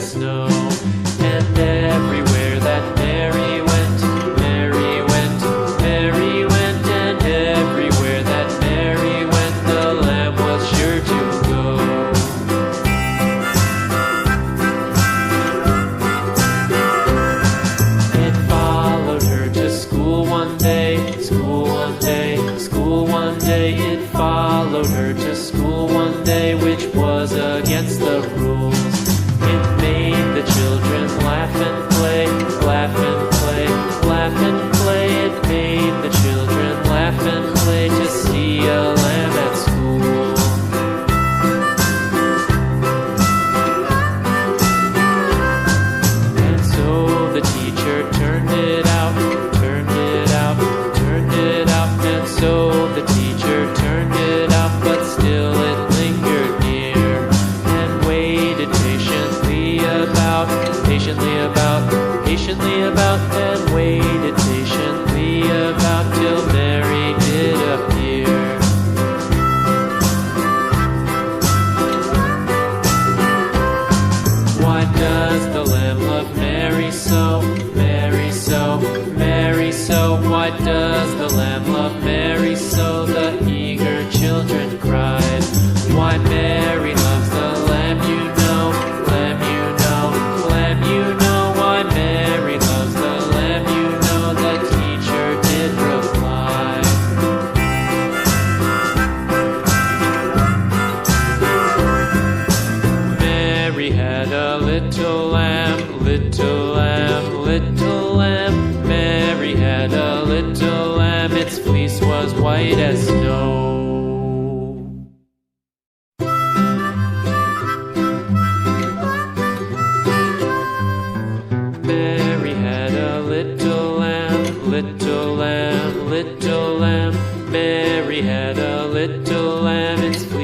snow. And everywhere that Mary went, Mary went, Mary went, and everywhere that Mary went, the lamb was sure to go. It followed her to school one day, school one day, school one day. It followed her to school one day, which was against the rules. It made the children laugh and play, laugh and play, laugh and play. It made the children laugh and play to see a lamb at school. And so the teacher turned it out, turned it out, turned it out. And so the teacher turned it out, but still it lingered near and waited patiently about, patiently about, and waited patiently about till Mary did appear. Why does the lamb love Mary so, Mary so, Mary so? Why does the lamb love Mary so? The eager children cried. Why Mary loves the lamb, you know, lamb, you know, lamb, you know. Why Mary loves the lamb, you know, the teacher did reply. Mary had a little lamb, little lamb, little lamb. Mary had a little lamb, its fleece was white as snow. Mary had a little lamb, little lamb, little lamb. Mary had a little lamb, its fleece